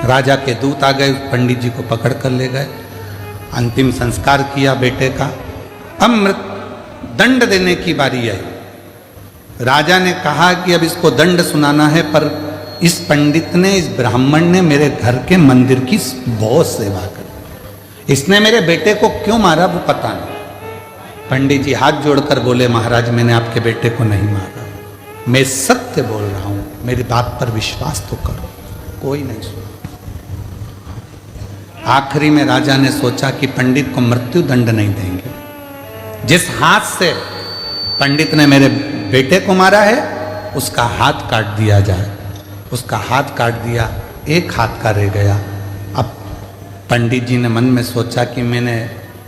राजा के दूत आ गए, पंडित जी को पकड़ कर ले गए, अंतिम संस्कार किया बेटे का। अब दंड देने की बारी आई। राजा ने कहा कि अब इसको दंड सुनाना है, पर इस पंडित ने, इस ब्राह्मण ने मेरे घर के मंदिर की बहुत सेवा करी, इसने मेरे बेटे को क्यों मारा वो पता नहीं। पंडित जी हाथ जोड़कर बोले, महाराज मैंने आपके बेटे को नहीं मारा, मैं सत्य बोल रहा हूं, मेरी बात पर विश्वास तो करो। कोई नहीं सुना। आखिरी में राजा ने सोचा कि पंडित को मृत्यु दंड नहीं देंगे, जिस हाथ से पंडित ने मेरे बेटे को मारा है उसका हाथ काट दिया जाए। उसका हाथ काट दिया, एक हाथ का रह गया। अब पंडित जी ने मन में सोचा कि मैंने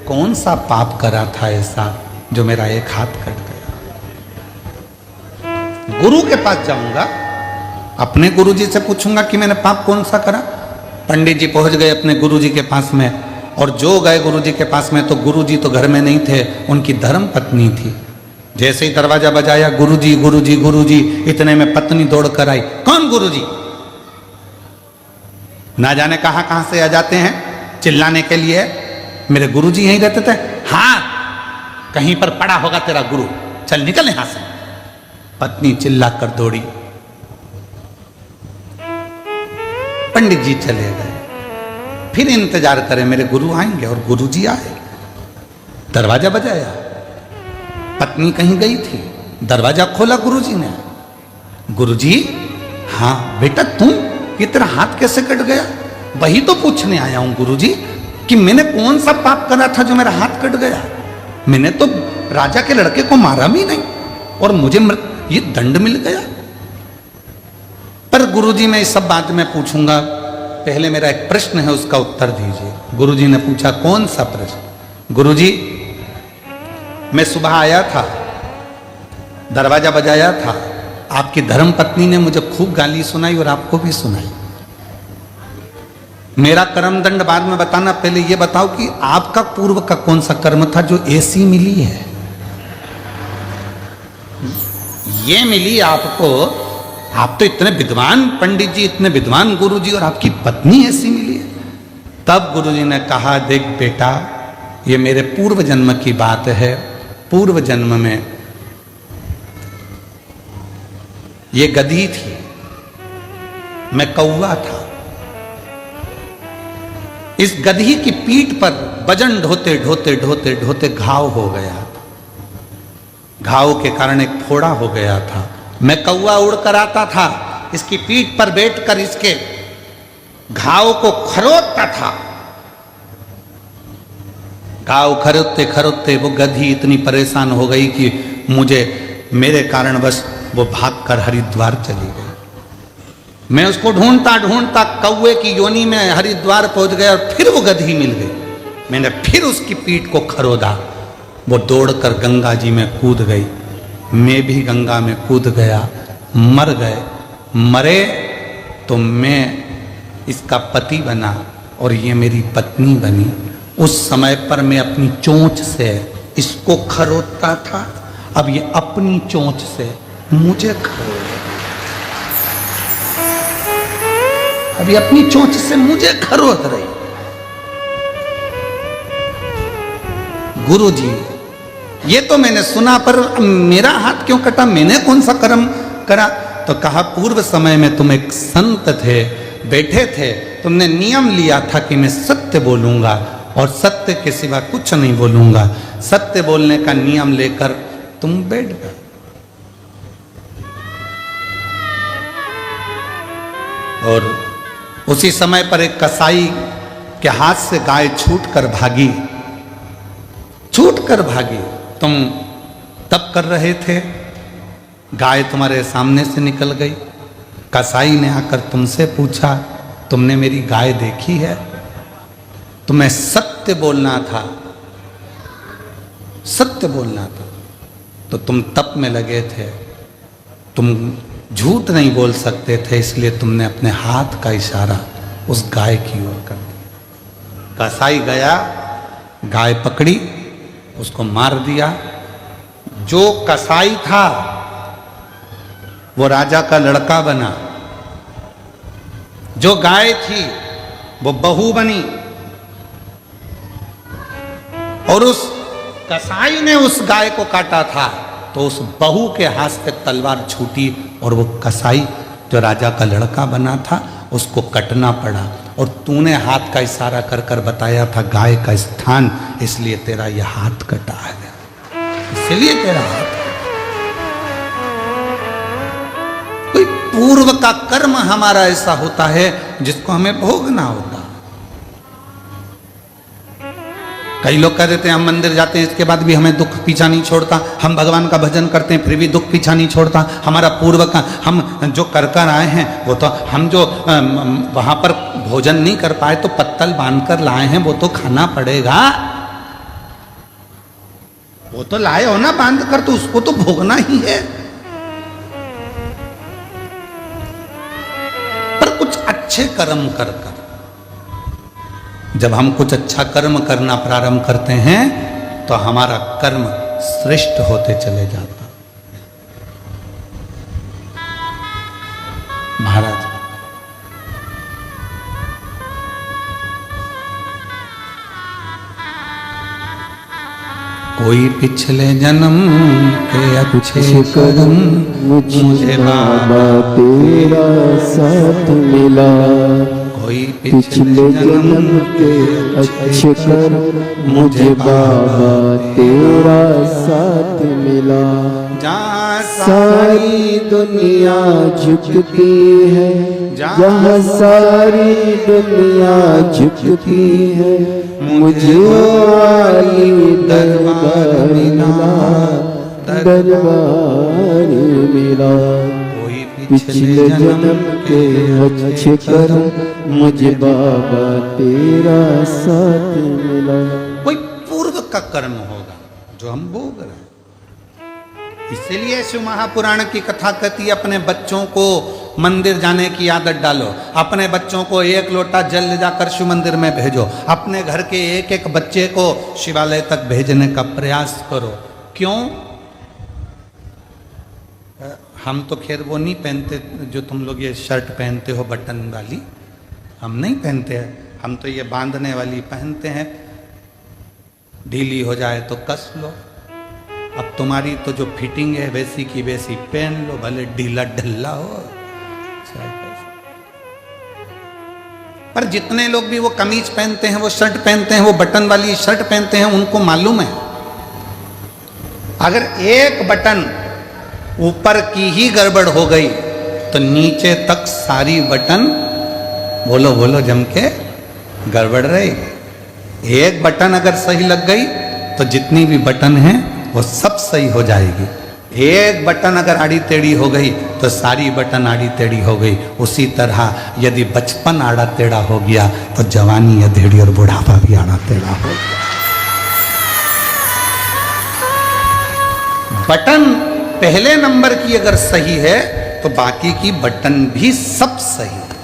कौन सा पाप करा था ऐसा जो मेरा एक हाथ कट गया। गुरु के पास जाऊंगा, अपने गुरु जी से पूछूंगा कि मैंने पाप कौन सा करा। पंडित जी पहुंच गए अपने गुरु जी के पास में, और जो गए गुरु जी के पास में तो गुरु जी तो घर में नहीं थे, उनकी धर्म पत्नी थी। जैसे ही दरवाजा बजाया, गुरु जी गुरु जी गुरु जी, इतने में पत्नी दौड़ कर आई। कौन गुरु जी? ना जाने कहां से आ जाते हैं चिल्लाने के लिए। मेरे गुरु जी यहीं रहते थे। हाँ, कहीं पर पड़ा होगा तेरा गुरु, चल निकल यहां से। पत्नी चिल्ला कर दौड़ी। पंडित जी चले गए। फिर इंतजार करें मेरे गुरु आएंगे, और गुरु जी आए। दरवाजा बजाया, पत्नी कहीं गई थी, दरवाजा खोला गुरुजी ने। गुरुजी, हाँ बेटा तुम, ये तेरा हाथ कैसे कट गया? वही तो पूछने आया हूं गुरुजी कि मैंने कौन सा पाप करा था जो मेरा हाथ कट गया। मैंने तो राजा के लड़के को मारा भी नहीं, और मुझे ये दंड मिल गया। पर गुरुजी मैं इस सब बात में पूछूंगा, पहले मेरा एक प्रश्न है उसका उत्तर दीजिए। गुरुजी ने पूछा, कौन सा प्रश्न? गुरुजी, मैं सुबह आया था, दरवाजा बजाया था, आपकी धर्म पत्नी ने मुझे खूब गाली सुनाई और आपको भी सुनाई। मेरा कर्म दंड बाद में बताना, पहले ये बताओ कि आपका पूर्व का कौन सा कर्म था जो ऐसी मिली है? ये मिली आपको, आप तो इतने विद्वान पंडित जी, इतने विद्वान गुरु जी, और आपकी पत्नी ऐसी मिली है। तब गुरु जी ने कहा, देख बेटा, ये मेरे पूर्व जन्म की बात है। पूर्व जन्म में ये गधी थी, मैं कौवा था। इस गधी की पीठ पर वजन ढोते ढोते ढोते ढोते घाव हो गया। घाव के कारण एक फोड़ा हो गया था। मैं कौवा उड़कर आता था, इसकी पीठ पर बैठकर इसके घाव को खरोदता था। घाव खरोदते खरोदते वो गधी इतनी परेशान हो गई कि मुझे, मेरे कारणवश वो भागकर हरिद्वार चली गई। मैं उसको ढूंढता ढूंढता कौवे की योनि में हरिद्वार पहुंच गया, और फिर वो गधी मिल गई। मैंने फिर उसकी पीठ को खरोदा, वो दौड़कर गंगा जी में कूद गई। मैं भी गंगा में कूद गया, मर गए। मरे तो मैं इसका पति बना और ये मेरी पत्नी बनी। उस समय पर मैं अपनी चोंच से इसको खरोदता था, अब ये अपनी चोंच से मुझे खरोद, अभी अपनी चोंच से मुझे खरोद रही। गुरुजी, ये तो मैंने सुना, पर मेरा हाथ क्यों कटा? मैंने कौन सा कर्म करा? तो कहा, पूर्व समय में तुम एक संत थे, बैठे थे, तुमने नियम लिया था कि मैं सत्य बोलूंगा और सत्य के सिवा कुछ नहीं बोलूंगा। सत्य बोलने का नियम लेकर तुम बैठ गए। और उसी समय पर एक कसाई के हाथ से गाय छूटकर भागी, छूटकर भागी। तुम तप कर रहे थे, गाय तुम्हारे सामने से निकल गई। कसाई ने आकर तुमसे पूछा, तुमने मेरी गाय देखी है? तुम्हें सत्य बोलना था, सत्य बोलना था, तो तुम तप में लगे थे, तुम झूठ नहीं बोल सकते थे, इसलिए तुमने अपने हाथ का इशारा उस गाय की ओर कर दिया। कसाई गया, गाय पकड़ी, उसको मार दिया। जो कसाई था वो राजा का लड़का बना, जो गाय थी वो बहू बनी और उस कसाई ने उस गाय को काटा था तो उस बहू के हाथ से तलवार छूटी और वो कसाई जो राजा का लड़का बना था उसको कटना पड़ा। और तूने हाथ का इशारा कर कर बताया था गाय का स्थान, इसलिए तेरा यह हाथ कटा है, इसलिए तेरा हाथ। कोई पूर्व का कर्म हमारा ऐसा होता है जिसको हमें भोगना होता। कई लोग कह देते हैं हम मंदिर जाते हैं इसके बाद भी हमें दुख पीछा नहीं छोड़ता, हम भगवान का भजन करते हैं फिर भी दुख पीछा नहीं छोड़ता। हमारा पूर्व का हम जो कर कर आए हैं वो तो हम जो वहां पर भोजन नहीं कर पाए तो पत्तल बांध कर लाए हैं वो तो खाना पड़ेगा। वो तो लाए हो ना बांध कर, तो उसको तो भोगना ही है। पर कुछ अच्छे कर्म कर कर जब हम कुछ अच्छा कर्म करना प्रारंभ करते हैं तो हमारा कर्म श्रेष्ठ होते चले जाता। महाराज कोई पिछले जन्म के अच्छे कर्म मुझे बाबा तेरा साथ मिला, कोई पिछले जन्म के अच्छे कर्म मुझे बाबा तेरा साथ मिला। जहाँ सारी दुनिया झुकती है, जहाँ सारी दुनिया झुकती है, मुझे वाली दरबार मिला, दरबार मिला। पिछले जन्म के अच्छे कर्म मुझे बाबा तेरा साथ मिला। कोई पूर्व का कर्म होगा जो हम भोग रहे हैं। इसीलिए शिव महापुराण की कथा कहती है अपने बच्चों को मंदिर जाने की आदत डालो, अपने बच्चों को एक लोटा जल ले जाकर शिव मंदिर में भेजो, अपने घर के एक एक बच्चे को शिवालय तक भेजने का प्रयास करो। क्यों? हम तो खैर वो नहीं पहनते जो तुम लोग ये शर्ट पहनते हो बटन वाली, हम नहीं पहनते हैं। हम तो ये बांधने वाली पहनते हैं, ढीली हो जाए तो कस लो। अब तुम्हारी तो जो फिटिंग है वैसी की वैसी पहन लो, भले ढीला ढल्ला हो। पर जितने लोग भी वो कमीज पहनते हैं, वो शर्ट पहनते हैं, वो बटन वाली शर्ट पहनते हैं, उनको मालूम है अगर एक बटन ऊपर की ही गड़बड़ हो गई तो नीचे तक सारी बटन बोलो बोलो जम के गड़बड़ रहेगी। एक बटन अगर सही लग गई तो जितनी भी बटन है वो सब सही हो जाएगी। एक बटन अगर आड़ी टेढ़ी हो गई तो सारी बटन आड़ी टेढ़ी हो गई। उसी तरह यदि बचपन आड़ा टेढ़ा हो गया तो जवानी अधेड़ी और बुढ़ापा भी आड़ा टेढ़ा हो गया। बटन पहले नंबर की अगर सही है तो बाकी की बटन भी सब सही है,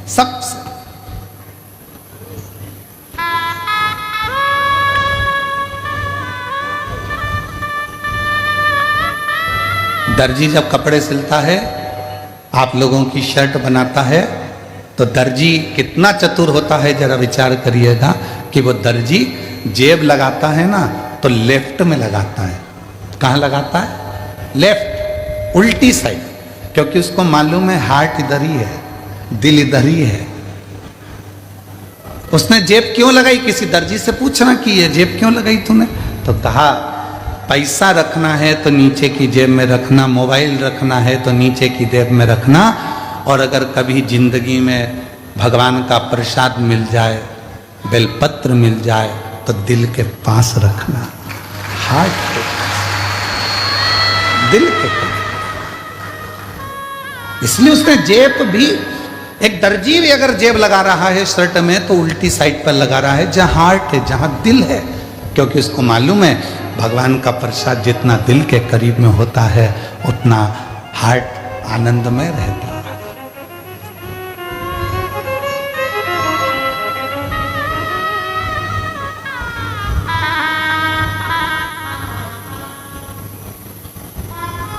सब सही। दर्जी जब कपड़े सिलता है, आप लोगों की शर्ट बनाता है, तो दर्जी कितना चतुर होता है जरा विचार करिएगा कि वो दर्जी जेब लगाता है ना तो लेफ्ट में लगाता है। कहाँ लगाता है? लेफ्ट, उल्टी साइड, क्योंकि उसको मालूम है हार्ट इधर ही है, दिल इधर ही है। उसने जेब क्यों लगाई? किसी दर्जी से पूछना कि ये जेब क्यों लगाई तूने? तो कहा पैसा रखना है तो नीचे की जेब में रखना, मोबाइल रखना है तो नीचे की जेब में रखना, और अगर कभी जिंदगी में भगवान का प्रसाद मिल जाए, बेलपत्र मिल जाए तो दिल के पास रखना, हार्ट के पास, दिल के पास। इसलिए उसने जेब भी, एक दर्जी भी अगर जेब लगा रहा है शर्ट में तो उल्टी साइड पर लगा रहा है जहां हार्ट है, जहां दिल है, क्योंकि उसको मालूम है भगवान का प्रसाद जितना दिल के करीब में होता है उतना हार्ट आनंदमय रहता है।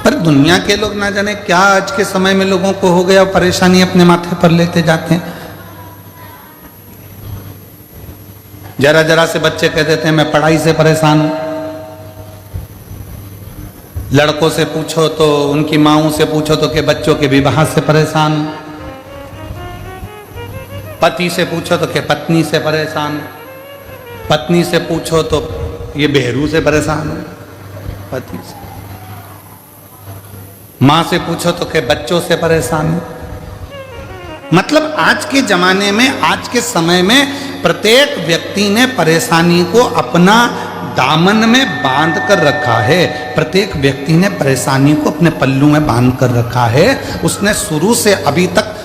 पर दुनिया के लोग ना जाने क्या आज के समय में लोगों को हो गया, परेशानी अपने माथे पर लेते जाते हैं। जरा जरा से बच्चे कह देते हैं मैं पढ़ाई से परेशान हूं। लड़कों से पूछो तो, उनकी माओं से पूछो तो कि बच्चों के विवाह से परेशान हूं। पति से पूछो तो कि पत्नी से परेशान हूं। पत्नी से पूछो तो ये बहरू से परेशान हूं, पति से। मां से पूछो तो कि बच्चों से परेशान हूं। मतलब आज के जमाने में, आज के समय में प्रत्येक व्यक्ति ने परेशानी को अपना दामन में बांध कर रखा है। प्रत्येक व्यक्ति ने परेशानी को अपने पल्लू में बांध कर रखा है। उसने शुरू से अभी तक,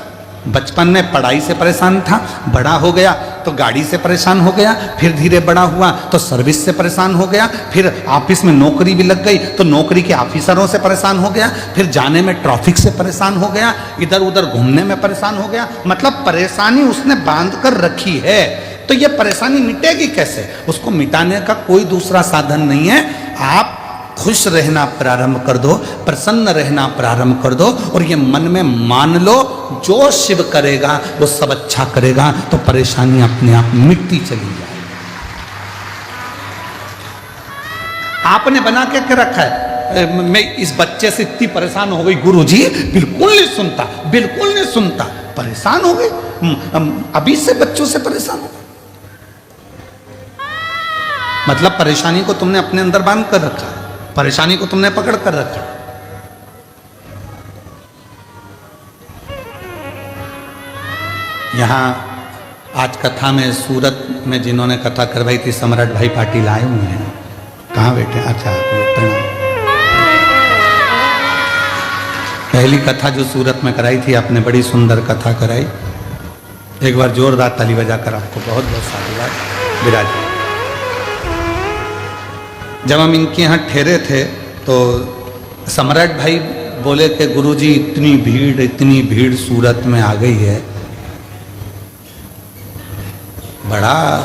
बचपन में पढ़ाई से परेशान था, बड़ा हो गया तो गाड़ी से परेशान हो गया, फिर धीरे बड़ा हुआ तो सर्विस से परेशान हो गया, फिर ऑफिस में नौकरी भी लग गई तो नौकरी के ऑफिसरों से परेशान हो गया, फिर जाने में ट्रैफिक से परेशान हो गया, इधर उधर घूमने में परेशान हो गया। मतलब परेशानी उसने बांध कर रखी है। तो ये परेशानी मिटेगी कैसे? उसको मिटाने का कोई दूसरा साधन नहीं है। आप खुश रहना प्रारंभ कर दो, प्रसन्न रहना प्रारंभ कर दो, और ये मन में मान लो जो शिव करेगा वो सब अच्छा करेगा, तो परेशानी अपने आप मिटती चली जाए। आपने बना के रखा है, मैं इस बच्चे से इतनी परेशान हो गई गुरुजी, बिल्कुल नहीं सुनता, बिल्कुल नहीं सुनता, परेशान हो गई, अभी से बच्चों से परेशान हो गई। मतलब परेशानी को तुमने अपने अंदर बांध कर रखा है, परेशानी को तुमने पकड़ कर रखा। यहां आज कथा में सूरत में जिन्होंने कथा करवाई थी, सम्राट भाई पाटिल आए हुए हैं। कहाँ बैठे? अच्छा, प्रणाम। पहली कथा जो सूरत में कराई थी आपने, बड़ी सुंदर कथा कराई। एक बार जोरदार ताली बजाकर आपको बहुत बहुत साधुवाद। विराज, जब हम इनके यहाँ ठहरे थे तो सम्राट भाई बोले कि गुरुजी इतनी भीड़ सूरत में आ गई है, बड़ा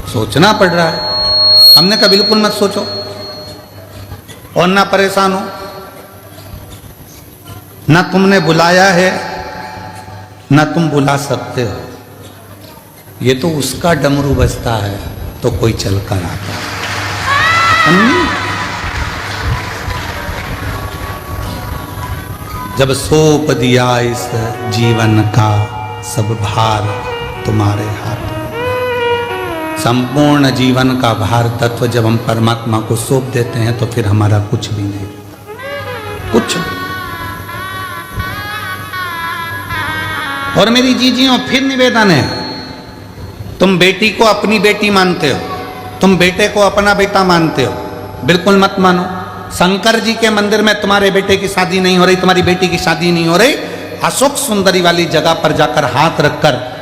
सोचना पड़ रहा है। हमने कहा बिल्कुल मत सोचो और ना परेशान हो, ना तुमने बुलाया है ना तुम बुला सकते हो। ये तो उसका डमरू बजता है तो कोई चल कर आता है। जब सौंप दिया इस जीवन का सब भार तुम्हारे हाथ, संपूर्ण जीवन का भार तत्व जब हम परमात्मा को सौंप देते हैं तो फिर हमारा कुछ भी नहीं, कुछ। और मेरी जीजियों, फिर निवेदन है, तुम बेटी को अपनी बेटी मानते हो, तुम बेटे को अपना बेटा मानते हो, बिल्कुल मत मानो। शंकर जी के मंदिर में तुम्हारे बेटे की शादी नहीं हो रही, तुम्हारी बेटी की शादी नहीं हो रही, अशोक सुंदरी वाली जगह पर जाकर हाथ रखकर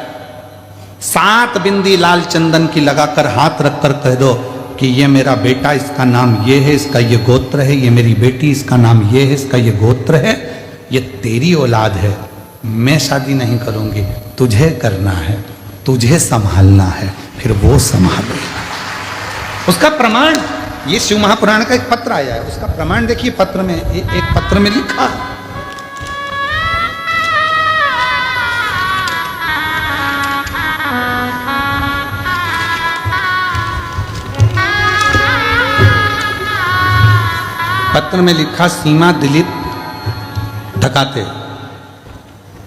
7 बिंदी लाल चंदन की लगाकर हाथ रखकर कह दो कि ये मेरा बेटा, इसका नाम ये है, इसका ये गोत्र है, ये मेरी बेटी, इसका नाम ये है, इसका ये गोत्र है, ये तेरी औलाद है, मैं शादी नहीं करूंगी, तुझे करना है, तुझे संभालना है, फिर वो संभालेगा। उसका प्रमाण ये शिव महापुराण का एक पत्र आया है, उसका प्रमाण देखिए। पत्र में एक पत्र में लिखा है, पत्र में लिखा, सीमा दिलीप ढकाते,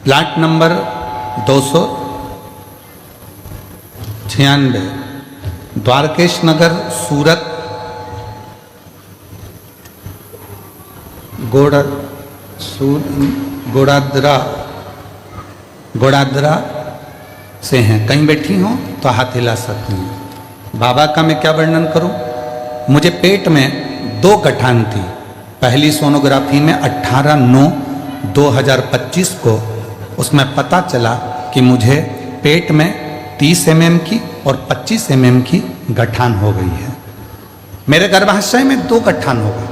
प्लाट नंबर 296, द्वारकेश नगर, सूरत, गोड़ादरा से हैं। कहीं बैठी हो तो हाथ हिला सकती हैं। बाबा का मैं क्या वर्णन करूं? मुझे पेट में 2 गठान थी। पहली सोनोग्राफी में 18/9/2025 को उसमें पता चला कि मुझे पेट में 30 mm की और 25 mm की गठान हो गई है। मेरे गर्भाशय में 2 गठान हो गई,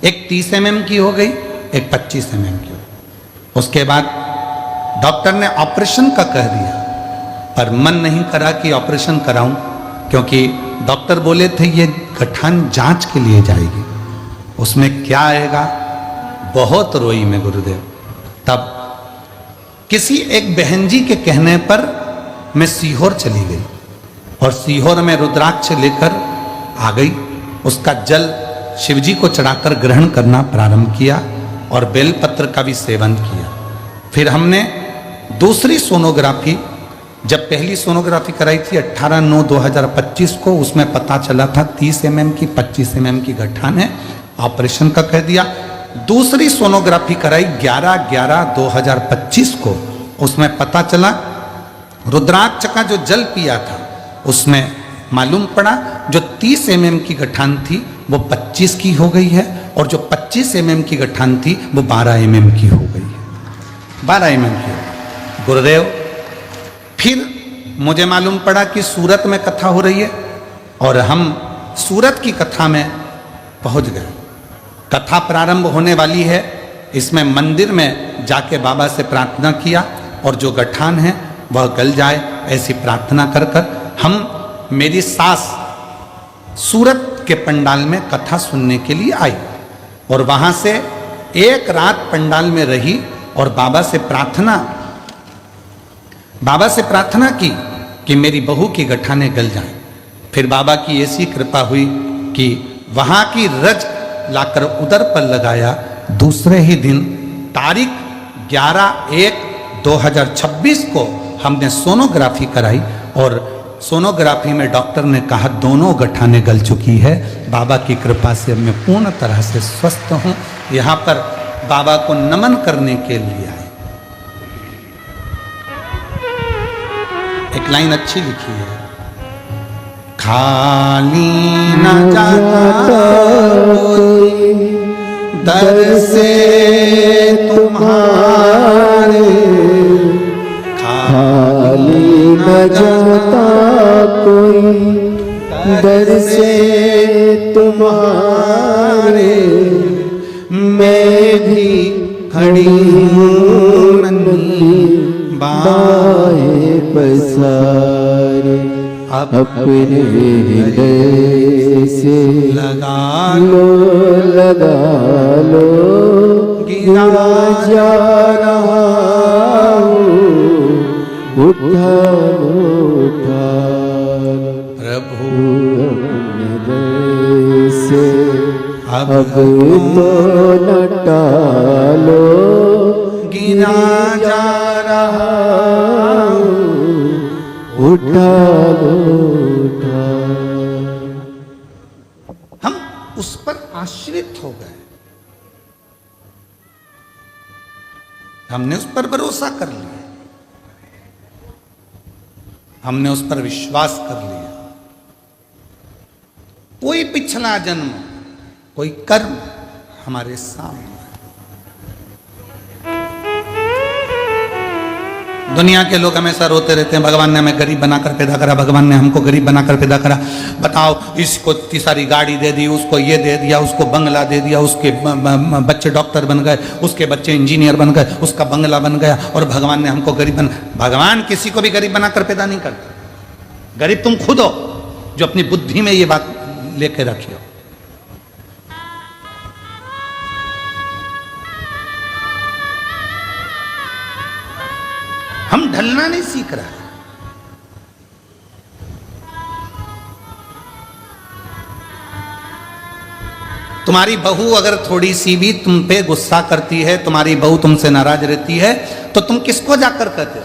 एक 30 mm की हो गई, एक 25 mm की। उसके बाद डॉक्टर ने ऑपरेशन का कह दिया, पर मन नहीं करा कि ऑपरेशन कराऊं, क्योंकि डॉक्टर बोले थे ये गठान जांच के लिए जाएगी, उसमें क्या आएगा। बहुत रोई मैं गुरुदेव। तब किसी एक बहन जी के कहने पर मैं सीहोर चली गई और सीहोर में रुद्राक्ष लेकर आ गई। उसका जल शिवजी को चढ़ाकर ग्रहण करना प्रारंभ किया और बेलपत्र का भी सेवन किया। फिर हमने दूसरी सोनोग्राफी, जब पहली सोनोग्राफी कराई थी 18/9/2025 को, उसमें पता चला था 30 mm की 25 mm की गठान है, ऑपरेशन का कह दिया। दूसरी सोनोग्राफी कराई 11/11/2025 को, उसमें पता चला रुद्राक्ष का जो जल पिया था उसमें मालूम पड़ा जो 30 mm की गठान थी वो 25 की हो गई है और जो 25 mm की गठान थी वो 12 mm की हो गई है। 12 mm की। गुरुदेव, फिर मुझे मालूम पड़ा कि सूरत में कथा हो रही है और हम सूरत की कथा में पहुंच गए। कथा प्रारंभ होने वाली है, इसमें मंदिर में जाके बाबा से प्रार्थना किया और जो गठान है वह गल जाए ऐसी प्रार्थना कर कर हम, मेरी सास सूरत के पंडाल में कथा सुनने के लिए आई और वहां से एक रात पंडाल में रही और बाबा से प्रार्थना की कि मेरी बहू की गठाने गल जाएं। फिर बाबा की ऐसी कृपा हुई कि वहां की रज लाकर उदर पर लगाया। दूसरे ही दिन तारीख 11/1/2026 को हमने सोनोग्राफी कराई और सोनोग्राफी में डॉक्टर ने कहा दोनों गठाने गल चुकी है। बाबा की कृपा से मैं पूर्ण तरह से स्वस्थ हूं। यहां पर बाबा को नमन करने के लिए आए। एक लाइन अच्छी लिखी है, खाली न जाता कोई दर से तुम्हारे, खाली न जाता कोई दर से तुम्हारे, मैं भी खड़ी हूँ नन्ही बाहें पसारे, अपने हृदय से लगा लगा लो, गिरा जा रहा हूँ, उठा उठा प्रभु अपने हृदय से अब तो न टालो, गिरा जा रहा हूँ, उठा उठा। हम उस पर आश्रित हो गए, हमने उस पर भरोसा कर लिया, हमने उस पर विश्वास कर लिया। कोई पिछला जन्म, कोई कर्म हमारे सामने। दुनिया के लोग हमेशा रोते रहते हैं, भगवान ने हमें गरीब बनाकर पैदा करा, भगवान ने हमको गरीब बनाकर पैदा करा। बताओ, इसको इतनी सारी गाड़ी दे दी, उसको ये दे दिया, उसको बंगला दे दिया, उसके बच्चे डॉक्टर बन गए, उसके बच्चे इंजीनियर बन गए, उसका बंगला बन गया और भगवान ने हमको गरीब बना। भगवान किसी को भी गरीब बनाकर पैदा नहीं करता। गरीब तुम खुद हो जो अपनी बुद्धि में ये बात लेके रखी हो। हम ढलना नहीं सीख रहे। तुम्हारी बहू अगर थोड़ी सी भी तुम पे गुस्सा करती है, तुम्हारी बहू तुमसे नाराज रहती है, तो तुम किसको जाकर कहते हो?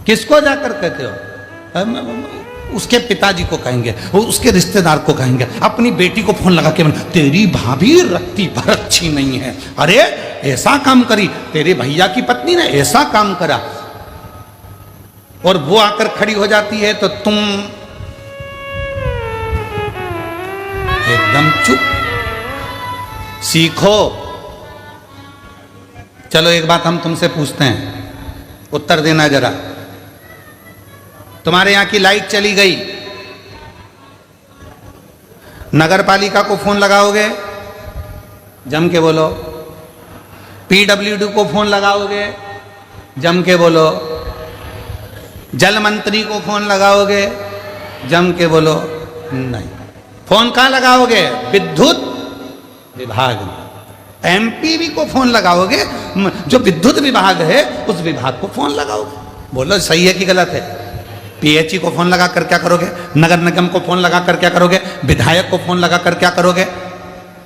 किसको जाकर कहते हो? उसके पिताजी को कहेंगे, उसके रिश्तेदार को कहेंगे, अपनी बेटी को फोन लगा के तेरी भाभी रत्ती भर अच्छी नहीं है, अरे ऐसा काम करी, तेरे भैया की पत्नी ने ऐसा काम करा, और वो आकर खड़ी हो जाती है तो तुम एकदम चुप। सीखो। चलो एक बात हम तुमसे पूछते हैं, उत्तर देना जरा। तुम्हारे यहां की लाइट चली गई, नगर पालिका को फोन लगाओगे? जम के बोलो। पीडब्ल्यूडी को फोन लगाओगे? जम के बोलो। जल मंत्री को फोन लगाओगे? जम के बोलो। नहीं। फोन कहां लगाओगे? विद्युत विभाग में। एमपीवी को फोन लगाओगे? जो विद्युत विभाग है उस विभाग को फोन लगाओगे। बोलो सही है कि गलत है? पीएचई को फोन लगा कर क्या करोगे? नगर निगम को फोन लगा कर क्या करोगे? विधायक को फोन लगा कर क्या करोगे?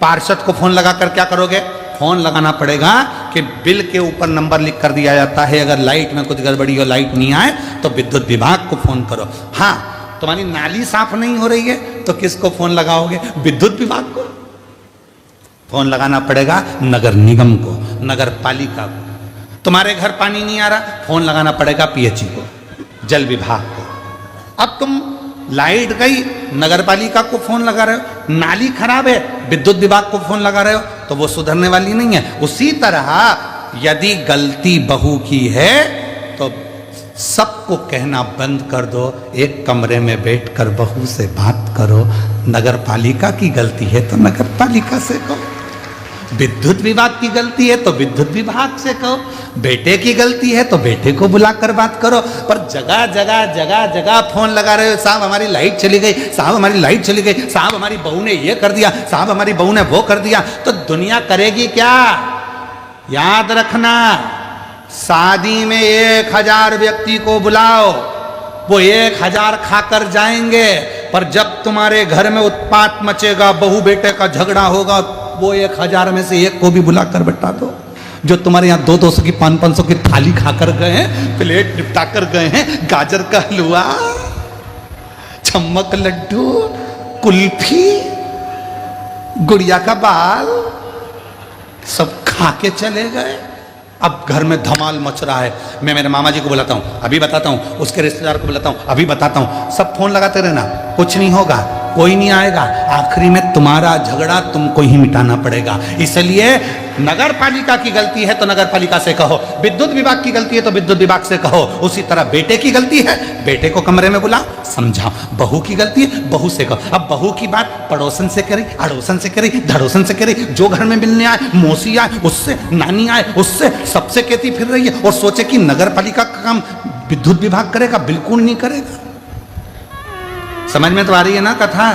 पार्षद को फोन लगा कर क्या करोगे? फोन लगाना पड़ेगा कि बिल के ऊपर नंबर लिख कर दिया जाता है, अगर लाइट में कुछ गड़बड़ी हो, लाइट नहीं आए तो विद्युत विभाग को फोन करो। हाँ, तुम्हारी नाली साफ नहीं हो रही है तो किसको फोन लगाओगे? विद्युत विभाग को फोन लगाना पड़ेगा, नगर निगम को, नगर पालिका को। तुम्हारे घर पानी नहीं आ रहा, फोन लगाना पड़ेगा पीएचई को, जल विभाग को। अब तुम लाइट गई, नगर पालिका को फोन लगा रहे हो, नाली खराब है, विद्युत विभाग को फोन लगा रहे हो, तो वो सुधरने वाली नहीं है। उसी तरह यदि गलती बहू की है तो सबको कहना बंद कर दो, एक कमरे में बैठकर बहू से बात करो। नगर पालिका की गलती है तो नगर पालिका से कहो, विद्युत विभाग की गलती है तो विद्युत विभाग से कहो, बेटे की गलती है तो बेटे को बुलाकर बात करो। पर जगह जगह जगह जगह फोन लगा रहे हो, साहब हमारी लाइट चली गई, साहब हमारी लाइट चली गई, साहब हमारी बहू ने ये कर दिया, साहब हमारी बहू ने वो कर दिया, तो दुनिया करेगी क्या? याद रखना, शादी में 1000 व्यक्ति को बुलाओ, वो 1000 खाकर जाएंगे, पर जब तुम्हारे घर में उत्पात मचेगा, बहू बेटे का झगड़ा होगा, वो 1000 में से एक को भी बुलाकर बैठा दो। जो तुम्हारे यहाँ 200 की 500 की थाली खाकर गए हैं, प्लेट निपटा कर गए हैं, गाजर का हलवा, चम्मक लड्डू, कुल्फी, गुड़िया का बाल, सब खा के चले गए। अब घर में धमाल मच रहा है। मैं मेरे मामा जी को बुलाता हूँ, अभी बताता हूँ, उसके रिश्तेदार को बुलाता हूँ, अभी बताता हूँ। सब फोन लगाते रहना, कुछ नहीं होगा, कोई नहीं आएगा, आखिरी में तुम्हारा झगड़ा तुमको ही मिटाना पड़ेगा। इसलिए नगर पालिका की गलती है तो नगर पालिका से कहो, विद्युत विभाग की गलती है तो विद्युत विभाग से कहो। उसी तरह बेटे की गलती है, बेटे को कमरे में बुलाओ, समझाओ। बहू की गलती है, बहू से कहो। अब बहू की बात पड़ोसन से करी, अड़ोसन से करी, धड़ोसन से करी, जो घर में मिलने आए, मौसी आए उससे, नानी आए उससे, सबसे कहती फिर रही है और सोचे कि नगर पालिका का काम विद्युत विभाग करेगा। बिल्कुल नहीं करेगा। समझ में तो आ रही है ना कथा?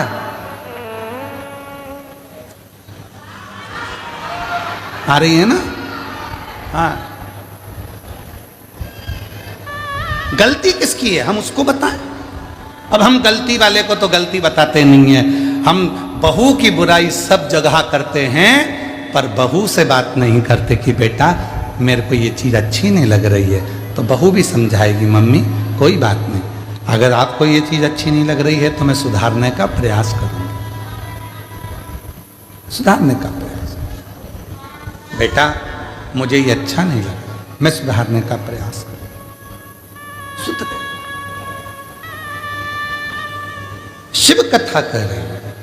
आ रही है ना? हाँ, गलती किसकी है हम उसको बताएं। अब हम गलती वाले को तो गलती बताते नहीं है, हम बहू की बुराई सब जगह करते हैं, पर बहू से बात नहीं करते कि बेटा मेरे को ये चीज अच्छी नहीं लग रही है। तो बहू भी समझाएगी, मम्मी कोई बात नहीं, अगर आपको ये चीज अच्छी नहीं लग रही है तो मैं सुधारने का प्रयास करूंगी, सुधारने का प्रयास। बेटा मुझे ये अच्छा नहीं लगा, मैं सुधारने का प्रयास करूंगा, सुधरे। शिव कथा कह रही है,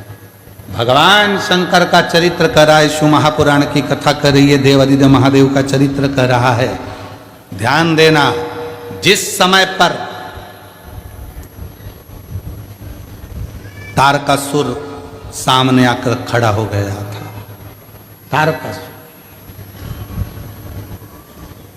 भगवान शंकर का चरित्र कर रहा है, शिव महापुराण की कथा कर रही है, देवादिदेव महादेव का चरित्र कर रहा है। ध्यान देना, जिस समय पर तारकासुर सामने आकर खड़ा हो गया था, तारकासुर,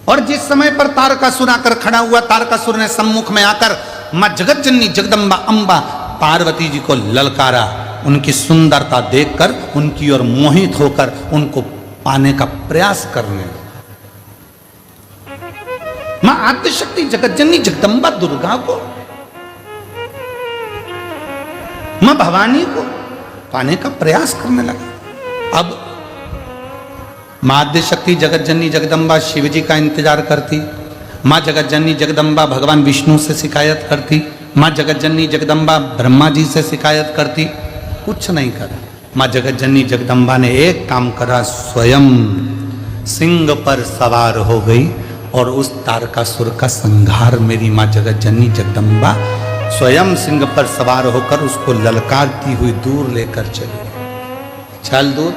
और जिस समय पर तारकासुर आकर खड़ा हुआ, तारकासुर ने सम्मुख में आकर मां जगत जननी जगदम्बा अंबा पार्वती जी को ललकारा। उनकी सुंदरता देखकर उनकी ओर मोहित होकर उनको पाने का प्रयास करने लगा। मां आद्यशक्ति जगत जननी जगदम्बा दुर्गा को, मां भवानी को पाने का प्रयास करने लगा। अब मां आद्यशक्ति जगत जननी जगदम्बा शिव जी का इंतजार करती, मां जगत जननी जगदम्बा भगवान विष्णु से शिकायत करती, मां जगत जननी जगदम्बा ब्रह्मा जी से शिकायत करती, कुछ नहीं करा। मां जगत जननी जगदम्बा ने एक काम करा, स्वयं सिंह पर सवार हो गई और उस तारकासुर का संहार मेरी मां जगत जननी जगदम्बा स्वयं सिंह पर सवार होकर उसको ललकारती हुई दूर लेकर चली। चल दूर,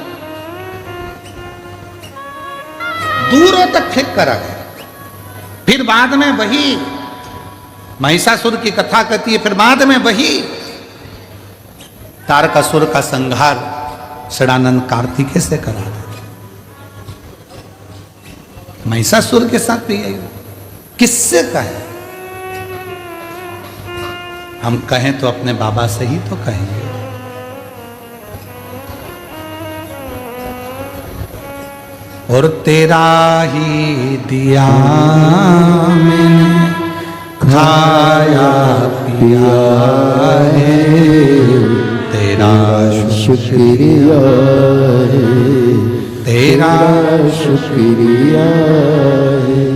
दूरों तक फेंक कर आ गए। फिर बाद में वही महिषासुर की कथा कहती है, फिर बाद में वही तारकासुर का संहार षडानंद कार्तिकेय से करा दिया। महिषासुर के साथ भी यही किससे कहे? हम कहें तो अपने बाबा से ही तो कहेंगे। और तेरा ही दिया मैंने खाया पिया है, तेरा शुक्रिया है, तेरा शुक्रिया है।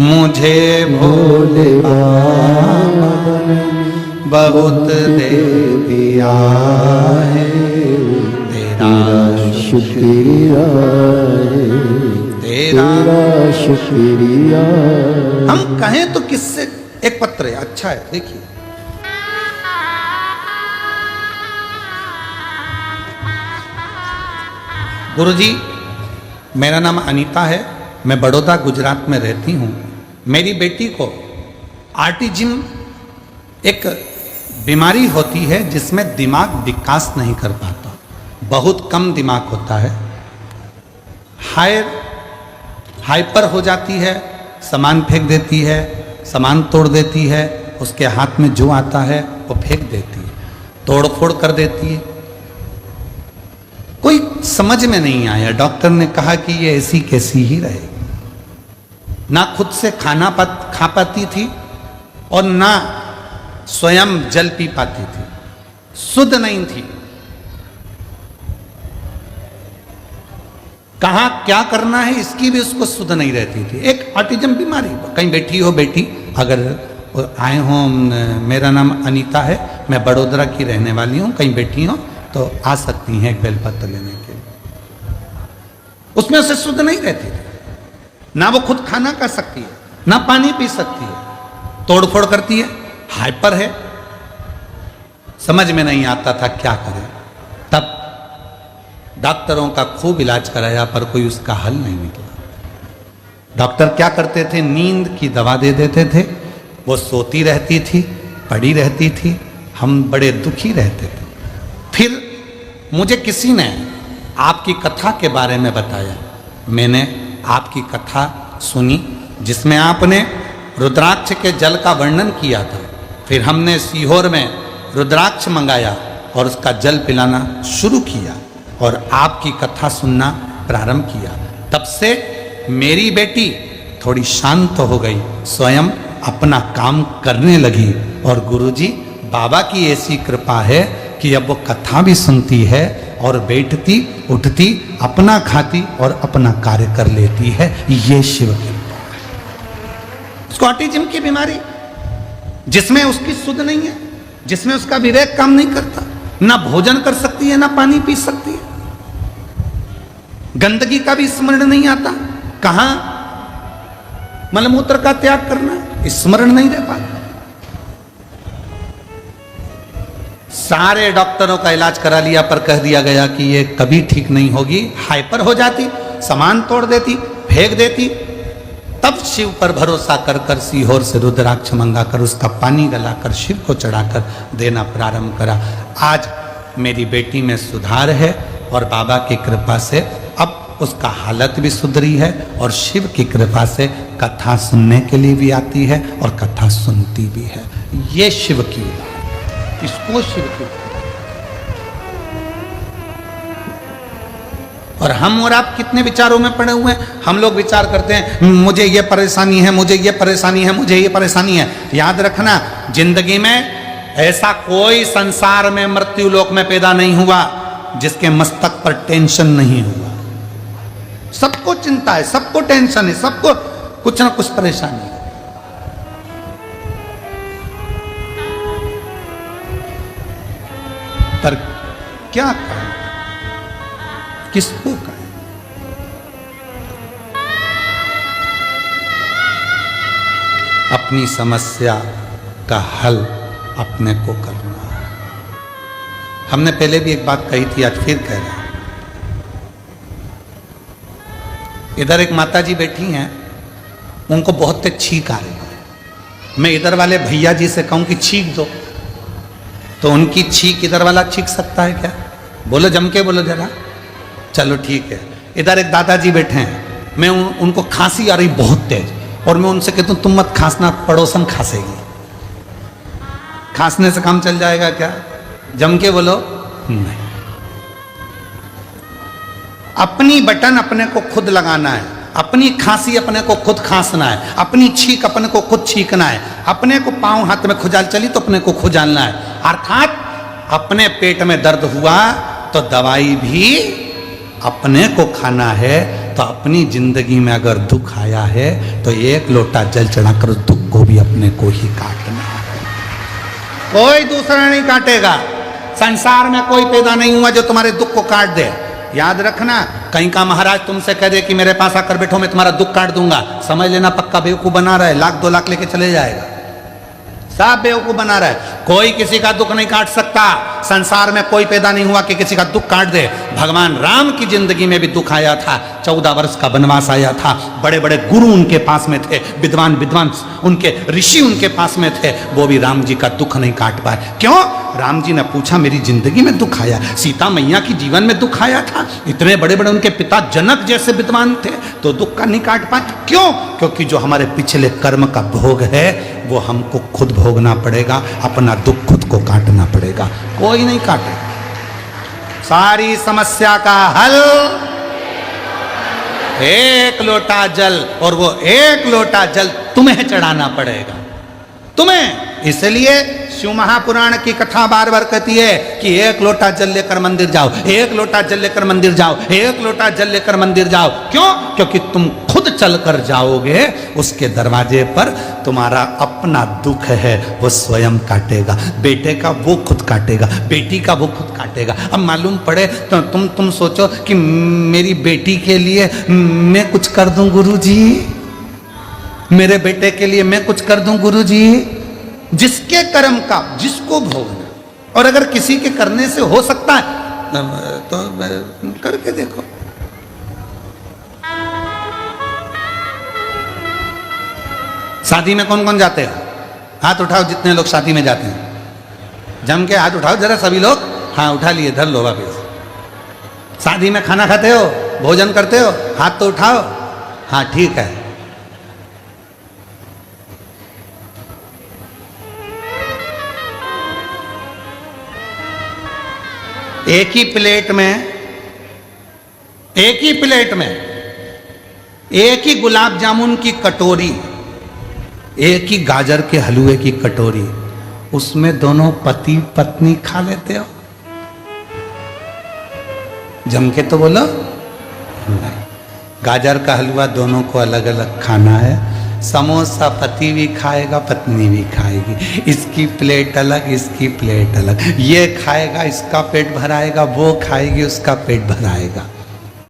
मुझे भोले बाबा ने बहुत दे दिया है, तेरा शुक्रिया है, तेरा शुक्रिया। हम कहें तो किससे, एक पत्र है, अच्छा है, देखिए। गुरुजी, मेरा नाम अनीता है, मैं बड़ौदा गुजरात में रहती हूँ। मेरी बेटी को ऑटिज्म एक बीमारी होती है जिसमें दिमाग विकास नहीं कर पाता, बहुत कम दिमाग होता है, हाइपर हो जाती है, सामान फेंक देती है, सामान तोड़ देती है, उसके हाथ में जो आता है वो फेंक देती है, तोड़ फोड़ कर देती है। कोई समझ में नहीं आया, डॉक्टर ने कहा कि ये ऐसी कैसी ही रहेगी। ना खुद से खाना खा पाती थी और ना स्वयं जल पी पाती थी, शुद्ध नहीं थी। कहाँ क्या करना है इसकी भी उसको शुद्ध नहीं रहती थी। एक ऑटिज्म बीमारी, कहीं बैठी हो बेटी, अगर आए हो, मेरा नाम अनीता है, मैं बड़ोदरा की रहने वाली हूँ, कहीं बैठी हो तो आ सकती हैं एक बेलपत्र लेने के लिए। उसमें उसे शुद्ध नहीं रहती थी, ना वो खुद खाना खा सकती है, ना पानी पी सकती है, तोड़फोड़ करती है, हाइपर है, समझ में नहीं आता था क्या करे। तब डॉक्टरों का खूब इलाज कराया पर कोई उसका हल नहीं निकला। डॉक्टर क्या करते थे, नींद की दवा दे देते थे, वो सोती रहती थी, पड़ी रहती थी, हम बड़े दुखी रहते थे। फिर मुझे किसी ने आपकी कथा के बारे में बताया, मैंने आपकी कथा सुनी जिसमें आपने रुद्राक्ष के जल का वर्णन किया था। फिर हमने सीहोर में रुद्राक्ष मंगाया और उसका जल पिलाना शुरू किया और आपकी कथा सुनना प्रारंभ किया। तब से मेरी बेटी थोड़ी शांत हो गई, स्वयं अपना काम करने लगी और गुरुजी बाबा की ऐसी कृपा है कि अब वो कथा भी सुनती है और बैठती उठती, अपना खाती और अपना कार्य कर लेती है। ये शिव कृपा है। उसको ऑटिज्म की बीमारी जिसमें उसकी शुद्ध नहीं है, जिसमें उसका विवेक काम नहीं करता, ना भोजन कर सकती है, ना पानी पी सकती है, गंदगी का भी स्मरण नहीं आता, कहां मलमूत्र का त्याग करना, स्मरण नहीं रह पाता। सारे डॉक्टरों का इलाज करा लिया पर कह दिया गया कि ये कभी ठीक नहीं होगी, हाइपर हो जाती, सामान तोड़ देती, फेंक देती। तब शिव पर भरोसा कर कर सीहोर से रुद्राक्ष मंगाकर उसका पानी गलाकर शिव को चढ़ाकर देना प्रारंभ करा। आज मेरी बेटी में सुधार है और बाबा की कृपा से अब उसका हालत भी सुधरी है और शिव की कृपा से कथा सुनने के लिए भी आती है और कथा सुनती भी है। ये शिव की बात, इसको शिव की। और हम और आप कितने विचारों में पड़े हुए हैं। हम लोग विचार करते हैं मुझे ये परेशानी है, मुझे ये परेशानी है, मुझे ये परेशानी है। याद रखना, जिंदगी में ऐसा कोई संसार में मृत्यु लोक में पैदा नहीं हुआ जिसके मस्तक पर टेंशन नहीं हुआ। सबको चिंता है, सबको टेंशन है, सबको कुछ ना कुछ परेशानी है। पर क्या करें, किसको करें? अपनी समस्या का हल अपने को करना है। हमने पहले भी एक बात कही थी, आज फिर कह रहे हैं। इधर एक माता जी बैठी हैं, उनको बहुत तेज छींक आ रही है। मैं इधर वाले भैया जी से कहूं कि छींक दो तो उनकी छींक इधर वाला छींक सकता है क्या? बोलो, जम के बोलो जरा। चलो ठीक है। इधर एक दादाजी बैठे हैं, मैं उनको खांसी आ रही बहुत तेज, और मैं उनसे कहता हूं तुम मत खांसना, पड़ोसन खांसेगी। खांसने से काम चल जाएगा क्या? जम के बोलो नहीं। अपनी बटन अपने को खुद लगाना है। अपनी खांसी अपने को खुद खांसना है, अपनी छींक अपने को खुद छींकना है, अपने को पांव हाथ में खुजाल चली तो अपने को खुजालना है। अर्थात अपने पेट में दर्द हुआ तो दवाई भी अपने को खाना है। तो अपनी जिंदगी में अगर दुख आया है तो एक लोटा जल चढ़ाकर उस दुख को भी अपने को ही काटना है, कोई दूसरा नहीं काटेगा। संसार में कोई पैदा नहीं हुआ जो तुम्हारे दुख को काट दे। याद रखना, कहीं का महाराज तुमसे कह दे कि मेरे पास आकर बैठो मैं तुम्हारा दुख काट दूंगा, समझ लेना पक्का बेवकूफ बना रहा है, 1,00,000 2,00,000 लेके चले जाएगा, सब बेवकूफ बना रहा है। कोई किसी का दुख नहीं काट सकता। संसार में कोई पैदा नहीं हुआ कि किसी का दुख काट दे। भगवान राम की जिंदगी में भी दुख आया था, 14 वर्ष का वनवास आया था, बड़े बड़े गुरु उनके पास में थे, विद्वान उनके ऋषि उनके पास में थे, वो भी राम जी का दुख नहीं काट पाए। क्यों? राम जी ने पूछा मेरी जिंदगी में दुख आया, सीता मैया की जीवन में दुख आया था, इतने बड़े बड़े उनके पिता जनक जैसे विद्वान थे तो दुख का नहीं काट पाए। क्यों? क्योंकि जो हमारे पिछले कर्म का भोग है वो हमको खुद भोगना पड़ेगा, अपना दुख खुद को काटना पड़ेगा, कोई नहीं काटेगा। सारी समस्या का हल एक लोटा जल, और वो एक लोटा जल तुम्हें चढ़ाना पड़ेगा, तुम्हें। इसलिए शिव महापुराण की कथा बार बार कहती है कि एक लोटा जल लेकर मंदिर जाओ, एक लोटा जल लेकर मंदिर जाओ, एक लोटा जल लेकर मंदिर जाओ। क्यों? क्योंकि तुम खुद चलकर जाओगे, उसके दरवाजे पर तुम्हारा अपना दुख है वो स्वयं काटेगा, बेटे का वो खुद काटेगा, बेटी का वो खुद काटेगा। अब मालूम पड़े तो तुम सोचो कि मेरी बेटी के लिए मैं कुछ कर दूं गुरुजी, मेरे बेटे के लिए मैं कुछ कर दूं गुरुजी। जिसके कर्म का जिसको भोगना, और अगर किसी के करने से हो सकता है तो करके देखो। शादी में कौन कौन जाते हैं? हाथ उठाओ जितने लोग शादी में जाते हैं, जम के हाथ उठाओ जरा सभी लोग। हाँ उठा लिए, धर लो वापिस। शादी में खाना खाते हो, भोजन करते हो, हाथ तो उठाओ। हाँ ठीक है। एक ही प्लेट में एक ही गुलाब जामुन की कटोरी, एक ही गाजर के हलवे की कटोरी, उसमें दोनों पति पत्नी खा लेते हो? जम के तो बोलो नहीं। गाजर का हलवा दोनों को अलग अलग खाना है। समोसा पति भी खाएगा पत्नी भी खाएगी, इसकी प्लेट अलग इसकी प्लेट अलग। ये खाएगा इसका पेट भराएगा, वो खाएगी उसका पेट भराएगा।